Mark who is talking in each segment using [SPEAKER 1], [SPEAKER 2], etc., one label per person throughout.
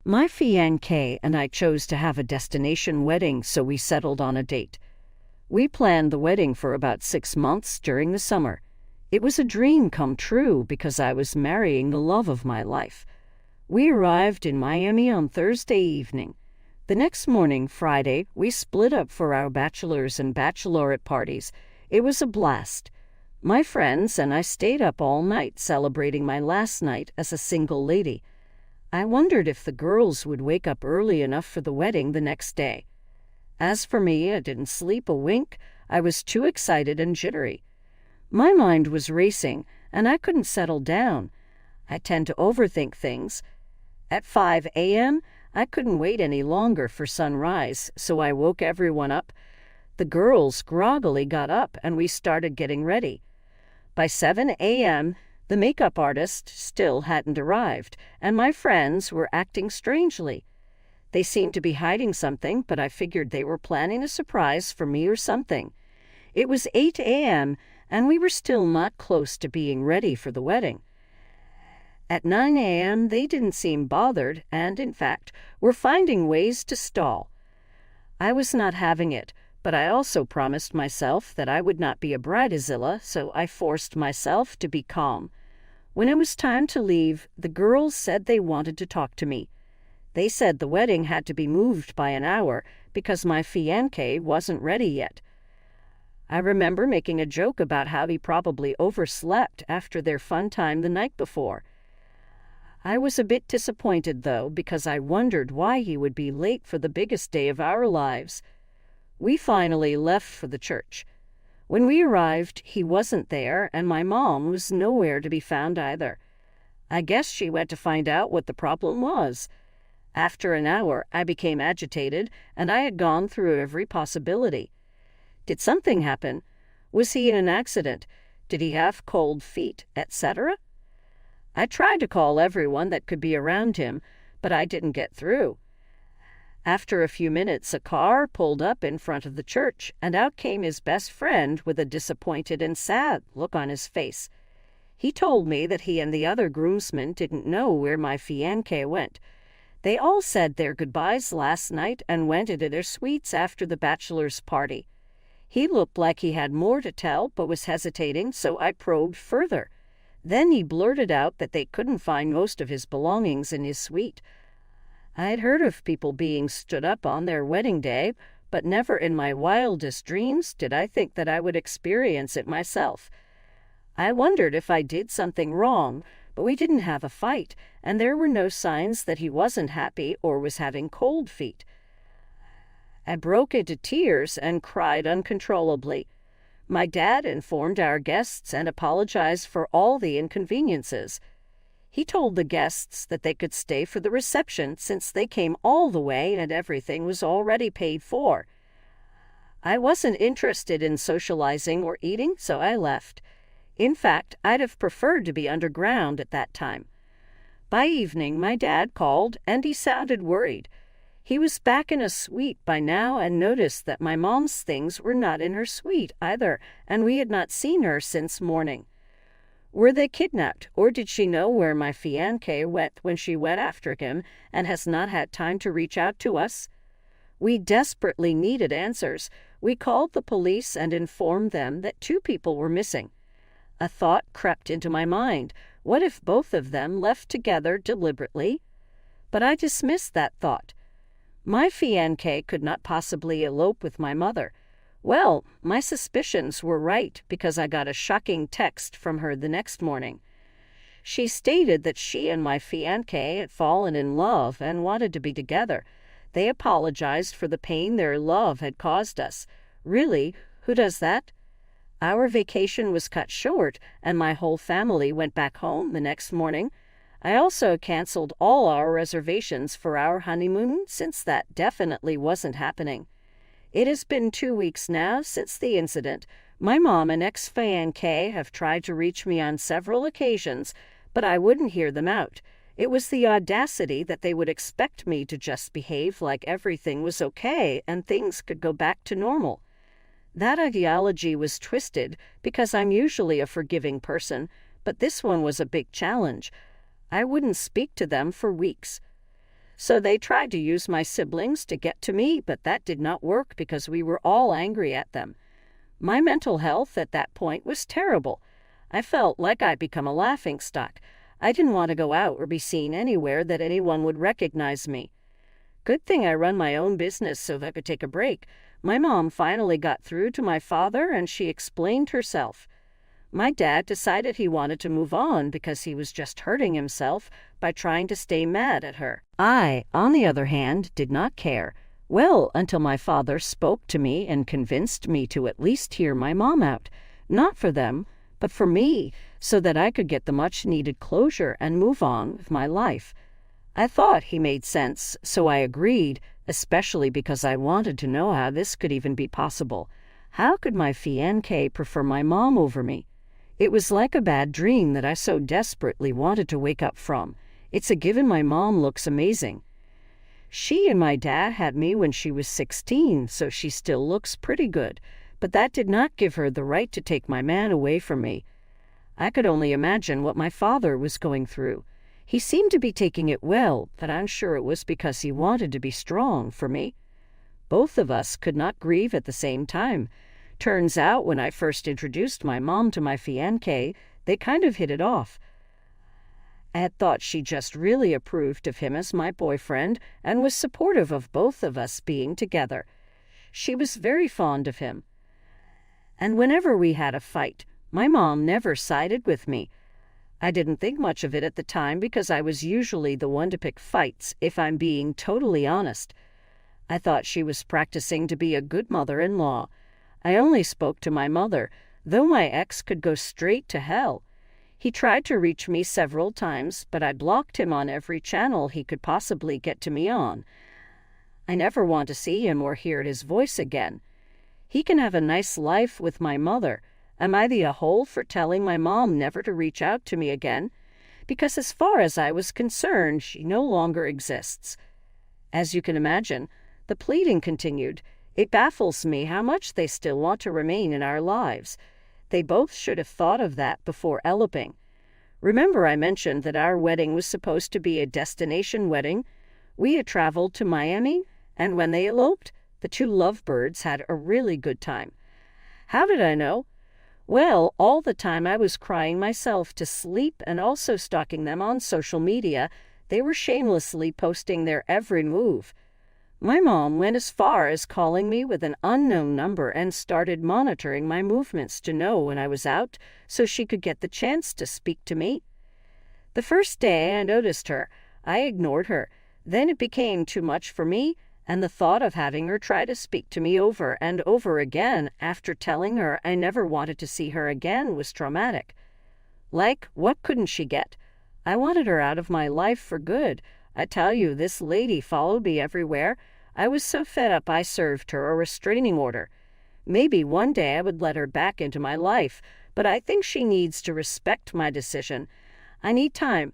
[SPEAKER 1] My fiancé and I chose to have a destination wedding, so we settled on a date. We planned the wedding for about 6 months during the summer. It was a dream come true because I was marrying the love of my life. We arrived in Miami on Thursday evening. The next morning, Friday, we split up for our bachelor's and bachelorette parties. It was a blast. My friends and I stayed up all night celebrating my last night as a single lady. I wondered if the girls would wake up early enough for the wedding the next day. As for me, I didn't sleep a wink. I was too excited and jittery. My mind was racing, and I couldn't settle down. I tend to overthink things. At 5 a.m., I couldn't wait any longer for sunrise, so I woke everyone up. The girls groggily got up, and we started getting ready. By 7 a.m., the makeup artist still hadn't arrived, and my friends were acting strangely. They seemed to be hiding something, but I figured they were planning a surprise for me or something. It was 8 a.m., and we were still not close to being ready for the wedding. At 9 a.m., they didn't seem bothered and, in fact, were finding ways to stall. I was not having it, but I also promised myself that I would not be a bridezilla, so I forced myself to be calm. When it was time to leave, the girls said they wanted to talk to me. They said the wedding had to be moved by an hour because my fiancé wasn't ready yet. I remember making a joke about how he probably overslept after their fun time the night before. I was a bit disappointed, though, because I wondered why he would be late for the biggest day of our lives. We finally left for the church. When we arrived, he wasn't there, and my mom was nowhere to be found either. I guess she went to find out what the problem was. After an hour, I became agitated, and I had gone through every possibility. Did something happen? Was he in an accident? Did he have cold feet, etc.? I tried to call everyone that could be around him, but I didn't get through. After a few minutes, a car pulled up in front of the church, and out came his best friend with a disappointed and sad look on his face. He told me that he and the other groomsmen didn't know where my fiancé went. They all said their goodbyes last night and went into their suites after the bachelor's party. He looked like he had more to tell, but was hesitating, so I probed further. Then he blurted out that they couldn't find most of his belongings in his suite. I had heard of people being stood up on their wedding day, but never in my wildest dreams did I think that I would experience it myself. I wondered if I did something wrong, but we didn't have a fight, and there were no signs that he wasn't happy or was having cold feet. I broke into tears and cried uncontrollably. My dad informed our guests and apologized for all the inconveniences. He told the guests that they could stay for the reception since they came all the way and everything was already paid for. I wasn't interested in socializing or eating, so I left. In fact, I'd have preferred to be underground at that time. By evening, my dad called, and he sounded worried. He was back in a suite by now and noticed that my mom's things were not in her suite either, and we had not seen her since morning. Were they kidnapped, or did she know where my fiancé went when she went after him and has not had time to reach out to us? We desperately needed answers. We called the police and informed them that 2 people were missing. A thought crept into my mind. What if both of them left together deliberately? But I dismissed that thought. My fiancé could not possibly elope with my mother. Well, my suspicions were right because I got a shocking text from her the next morning. She stated that she and my fiancé had fallen in love and wanted to be together. They apologized for the pain their love had caused us. Really, who does that? Our vacation was cut short, and my whole family went back home the next morning. I also canceled all our reservations for our honeymoon since that definitely wasn't happening. It has been 2 weeks now since the incident. My mom and ex-fiancé have tried to reach me on several occasions, but I wouldn't hear them out. It was the audacity that they would expect me to just behave like everything was okay and things could go back to normal. That ideology was twisted because I'm usually a forgiving person, but this one was a big challenge. I wouldn't speak to them for weeks. So they tried to use my siblings to get to me, but that did not work because we were all angry at them. My mental health at that point was terrible. I felt like I'd become a laughingstock. I didn't want to go out or be seen anywhere that anyone would recognize me. Good thing I run my own business so that I could take a break. My mom finally got through to my father and she explained herself. My dad decided he wanted to move on because he was just hurting himself by trying to stay mad at her. I, on the other hand, did not care. Well, until my father spoke to me and convinced me to at least hear my mom out. Not for them, but for me, so that I could get the much-needed closure and move on with my life. I thought he made sense, so I agreed, especially because I wanted to know how this could even be possible. How could my fiancé prefer my mom over me? It was like a bad dream that I so desperately wanted to wake up from. It's a given my mom looks amazing. She and my dad had me when she was 16, so she still looks pretty good. But that did not give her the right to take my man away from me. I could only imagine what my father was going through. He seemed to be taking it well, but I'm sure it was because he wanted to be strong for me. Both of us could not grieve at the same time. Turns out when I first introduced my mom to my fiancé, they kind of hit it off. I had thought she just really approved of him as my boyfriend and was supportive of both of us being together. She was very fond of him. And whenever we had a fight, my mom never sided with me. I didn't think much of it at the time because I was usually the one to pick fights, if I'm being totally honest. I thought she was practicing to be a good mother-in-law. I only spoke to my mother, though my ex could go straight to hell. He tried to reach me several times, but I blocked him on every channel he could possibly get to me on. I never want to see him or hear his voice again. He can have a nice life with my mother. Am I the a-hole for telling my mom never to reach out to me again? Because as far as I was concerned, she no longer exists. As you can imagine, the pleading continued. It baffles me how much they still want to remain in our lives. They both should have thought of that before eloping. Remember I mentioned that our wedding was supposed to be a destination wedding? We had traveled to Miami, and when they eloped, the two lovebirds had a really good time. How did I know? Well, all the time I was crying myself to sleep and also stalking them on social media, they were shamelessly posting their every move. My mom went as far as calling me with an unknown number and started monitoring my movements to know when I was out so she could get the chance to speak to me. The first day I noticed her, I ignored her. Then it became too much for me, and the thought of having her try to speak to me over and over again after telling her I never wanted to see her again was traumatic. Like, what couldn't she get? I wanted her out of my life for good. I tell you, this lady followed me everywhere. I was so fed up I served her a restraining order. Maybe one day I would let her back into my life, but I think she needs to respect my decision. I need time.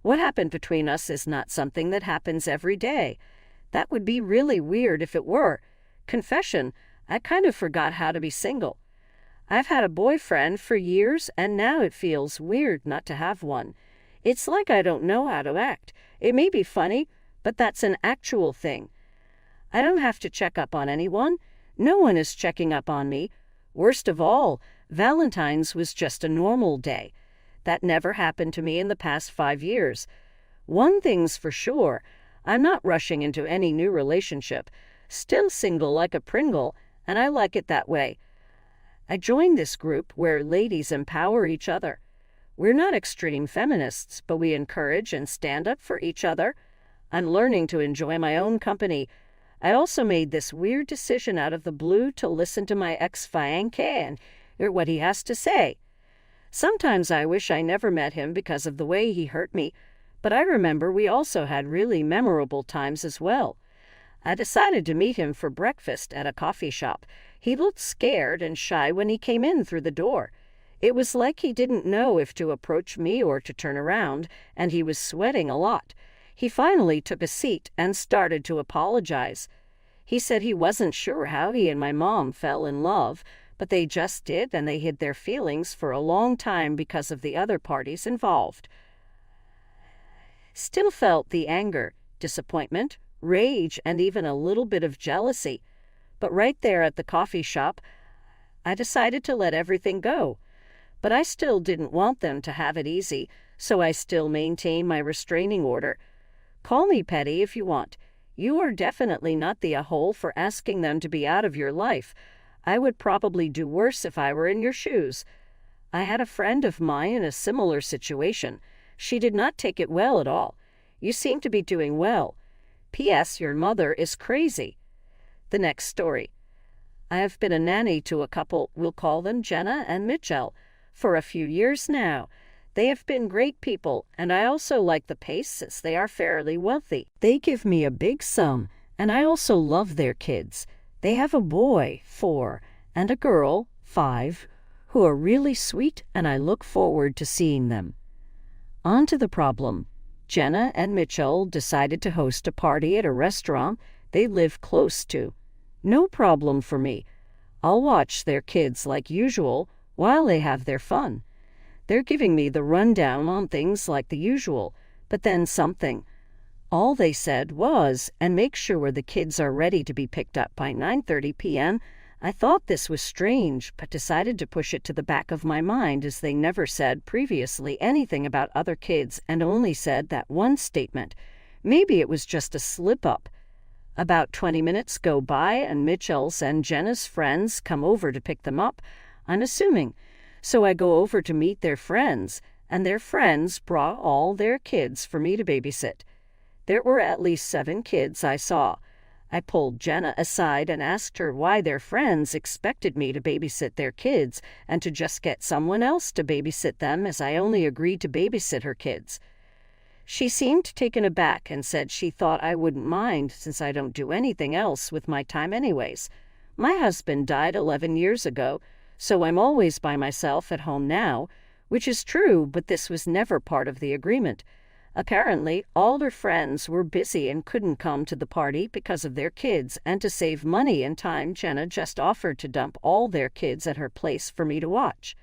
[SPEAKER 1] What happened between us is not something that happens every day. That would be really weird if it were. Confession, I kind of forgot how to be single. I've had a boyfriend for years, and now it feels weird not to have one. It's like I don't know how to act. It may be funny, but that's an actual thing. I don't have to check up on anyone. No one is checking up on me. Worst of all, Valentine's was just a normal day. That never happened to me in the past 5 years. One thing's for sure, I'm not rushing into any new relationship. Still single like a Pringle, and I like it that way. I joined this group where ladies empower each other. We're not extreme feminists, but we encourage and stand up for each other. I'm learning to enjoy my own company. I also made this weird decision out of the blue to listen to my ex-fiancé and hear what he has to say. Sometimes I wish I never met him because of the way he hurt me, but I remember we also had really memorable times as well. I decided to meet him for breakfast at a coffee shop. He looked scared and shy when he came in through the door. It was like he didn't know if to approach me or to turn around, and he was sweating a lot. He finally took a seat and started to apologize. He said he wasn't sure how he and my mom fell in love, but they just did, and they hid their feelings for a long time because of the other parties involved. Still felt the anger. disappointment, rage, and even a little bit of jealousy. But right there at the coffee shop, I decided to let everything go. But I still didn't want them to have it easy, so I still maintain my restraining order. Call me petty if you want. You are definitely not the a-hole for asking them to be out of your life. I would probably do worse if I were in your shoes. I had a friend of mine in a similar situation. She did not take it well at all. You seem to be doing well. P.S. Your mother is crazy. The next story. I have been a nanny to a couple, we'll call them Jenna and Mitchell, for a few years now. They have been great people, and I also like the pace since they are fairly wealthy. They give me a big sum, and I also love their kids. They have a boy, 4, and a girl, 5, who are really sweet, and I look forward to seeing them. On to the problem. Jenna and Mitchell decided to host a party at a restaurant they live close to. No problem for me. I'll watch their kids like usual while they have their fun. They're giving me the rundown on things like the usual, but then something. All they said was, and make sure the kids are ready to be picked up by 9:30 p.m. I thought this was strange, but decided to push it to the back of my mind as they never said previously anything about other kids and only said that one statement. Maybe it was just a slip-up. About 20 minutes go by and Mitchell's and Jenna's friends come over to pick them up, I'm assuming. So I go over to meet their friends, and their friends brought all their kids for me to babysit. There were at least 7 kids I saw. I pulled Jenna aside and asked her why their friends expected me to babysit their kids and to just get someone else to babysit them, as I only agreed to babysit her kids. She seemed taken aback and said she thought I wouldn't mind since I don't do anything else with my time anyways. My husband died 11 years ago, so I'm always by myself at home now, which is true, but this was never part of the agreement. Apparently, all her friends were busy and couldn't come to the party because of their kids, and to save money and time, Jenna just offered to dump all their kids at her place for me to watch.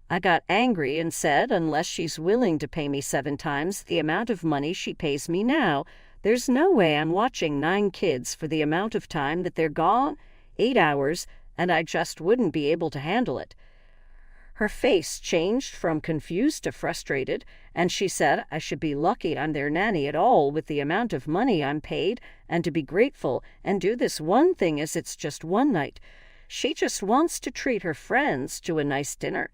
[SPEAKER 1] I got angry and said unless she's willing to pay me 7 times the amount of money she pays me now, there's no way I'm watching 9 kids for the amount of time that they're gone, 8 hours, and I just wouldn't be able to handle it. Her face changed from confused to frustrated, and she said I should be lucky I'm their nanny at all with the amount of money I'm paid, and to be grateful and do this one thing as it's just one night. She just wants to treat her friends to a nice dinner.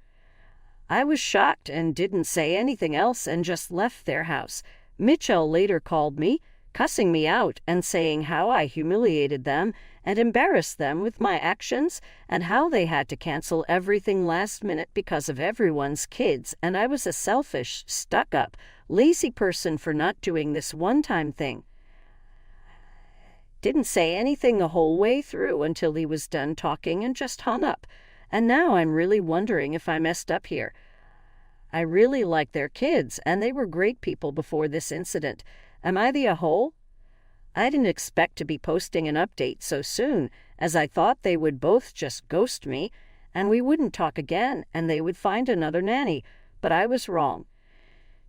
[SPEAKER 1] I was shocked and didn't say anything else and just left their house. Mitchell later called me, cussing me out and saying how I humiliated them and embarrassed them with my actions and how they had to cancel everything last minute because of everyone's kids, and I was a selfish, stuck-up, lazy person for not doing this one-time thing. Didn't say anything the whole way through until he was done talking and just hung up. And now I'm really wondering if I messed up here. I really like their kids, and they were great people before this incident. Am I the a-hole? I didn't expect to be posting an update so soon, as I thought they would both just ghost me, and we wouldn't talk again, and they would find another nanny, but I was wrong.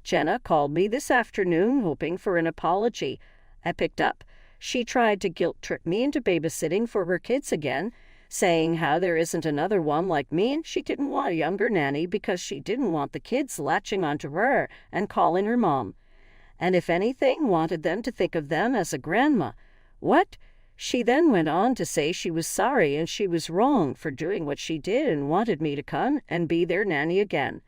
[SPEAKER 1] Jenna called me this afternoon, hoping for an apology. I picked up. She tried to guilt-trip me into babysitting for her kids again, saying how there isn't another one like me, and she didn't want a younger nanny because she didn't want the kids latching onto her and calling her mom. And if anything, wanted them to think of them as a grandma. What? She then went on to say she was sorry and she was wrong for doing what she did and wanted me to come and be their nanny again.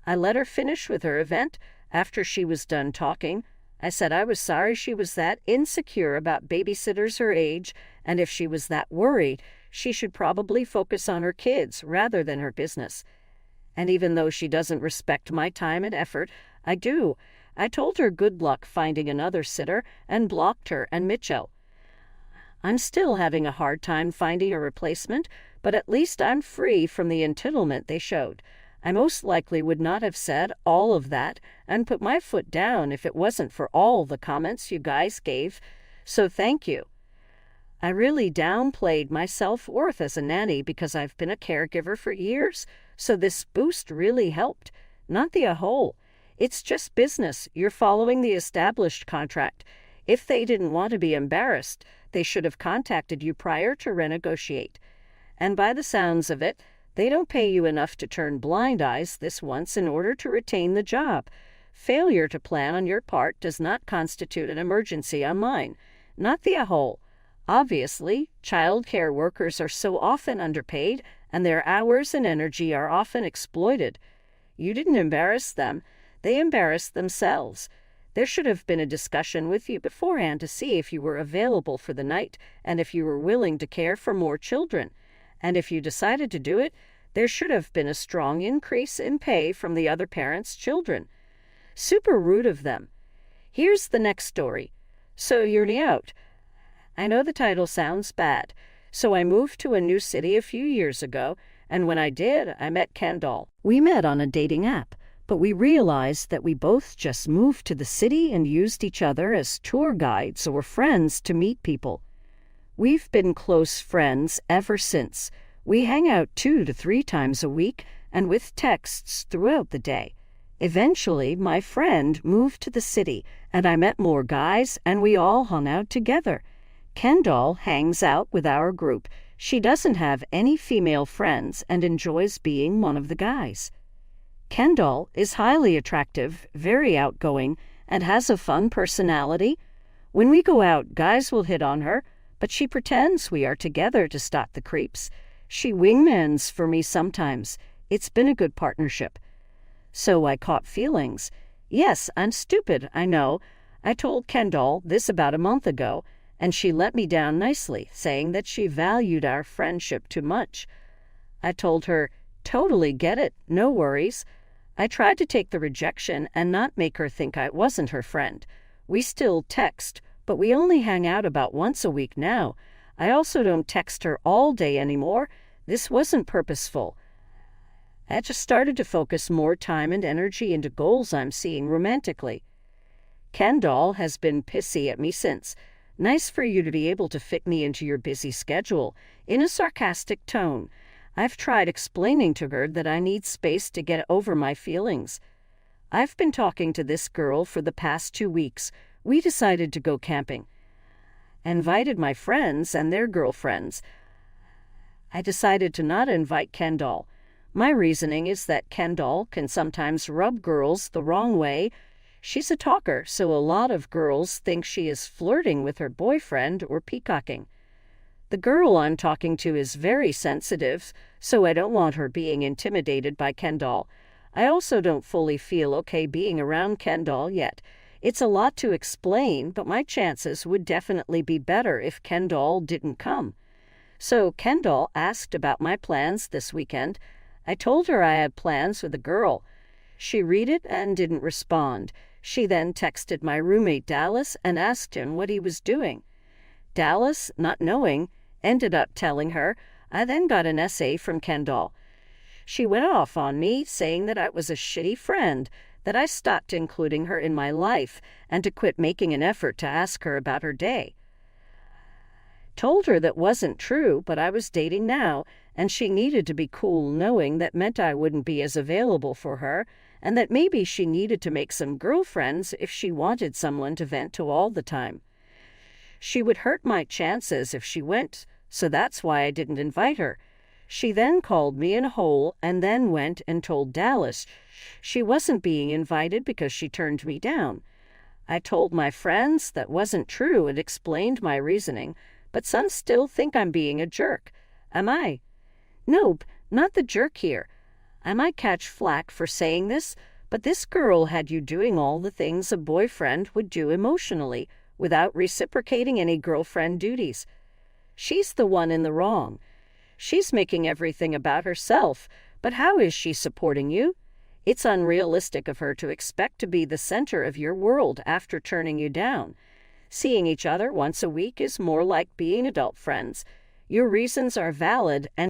[SPEAKER 1] I let her finish with her event. After she was done talking, I said I was sorry she was that insecure about babysitters her age, and if she was that worried, she should probably focus on her kids rather than her business. And even though she doesn't respect my time and effort, I do. I told her good luck finding another sitter and blocked her and Mitchell. I'm still having a hard time finding a replacement, but at least I'm free from the entitlement they showed. I most likely would not have said all of that and put my foot down if it wasn't for all the comments you guys gave, so thank you. I really downplayed my self-worth as a nanny because I've been a caregiver for years, so this boost really helped. Not the a-hole. It's just business. You're following the established contract. If they didn't want to be embarrassed, they should have contacted you prior to renegotiate. And by the sounds of it, they don't pay you enough to turn blind eyes this once in order to retain the job. Failure to plan on your part does not constitute an emergency on mine, not the whole. Obviously, child care workers are so often underpaid, and their hours and energy are often exploited. You didn't embarrass them. They embarrassed themselves. There should have been a discussion with you beforehand to see if you were available for the night and if you were willing to care for more children. And if you decided to do it, there should have been a strong increase in pay from the other parent's children. Super rude of them. Here's the next story. So you're out. I know the title sounds bad. So I moved to a new city a few years ago, and when I did, I met Kendall. We met on a dating app, but we realized that we both just moved to the city and used each other as tour guides or friends to meet people. We've been close friends ever since. We hang out 2 to 3 times a week and with texts throughout the day. Eventually, my friend moved to the city, and I met more guys, and we all hung out together. Kendall hangs out with our group. She doesn't have any female friends and enjoys being one of the guys. Kendall is highly attractive, very outgoing, and has a fun personality. When we go out, guys will hit on her, but she pretends we are together to stop the creeps. She wingmans for me sometimes. It's been a good partnership. So I caught feelings. Yes, I'm stupid, I know. I told Kendall this about a month ago, and she let me down nicely, saying that she valued our friendship too much. I told her, totally get it, no worries. I tried to take the rejection and not make her think I wasn't her friend. We still text, but we only hang out about once a week now. I also don't text her all day anymore. This wasn't purposeful. I just started to focus more time and energy into goals I'm seeing romantically. Kendall has been pissy at me since. Nice for you to be able to fit me into your busy schedule, in a sarcastic tone. I've tried explaining to her that I need space to get over my feelings. I've been talking to this girl for the past 2 weeks. We decided to go camping. I invited my friends and their girlfriends. I decided to not invite Kendall. My reasoning is that Kendall can sometimes rub girls the wrong way. She's a talker, so a lot of girls think she is flirting with her boyfriend or peacocking. The girl I'm talking to is very sensitive, so I don't want her being intimidated by Kendall. I also don't fully feel okay being around Kendall yet. It's a lot to explain, but my chances would definitely be better if Kendall didn't come. So Kendall asked about my plans this weekend. I told her I had plans with a girl. She read it and didn't respond. She then texted my roommate Dallas and asked him what he was doing. Dallas, not knowing, ended up telling her. I then got an essay from Kendall. She went off on me, saying that I was a shitty friend, that I stopped including her in my life, and to quit making an effort to ask her about her day. Told her that wasn't true, but I was dating now, and she needed to be cool knowing that meant I wouldn't be as available for her, and that maybe she needed to make some girlfriends if she wanted someone to vent to all the time. She would hurt my chances if she went, so that's why I didn't invite her. She then called me in a hole and then went and told Dallas she wasn't being invited because she turned me down. I told my friends that wasn't true and explained my reasoning, but some still think I'm being a jerk. Am I? Nope, not the jerk here. I might catch flack for saying this, but this girl had you doing all the things a boyfriend would do emotionally without reciprocating any girlfriend duties. She's the one in the wrong. She's making everything about herself, but how is she supporting you? It's unrealistic of her to expect to be the center of your world after turning you down. Seeing each other once a week is more like being adult friends. Your reasons are valid and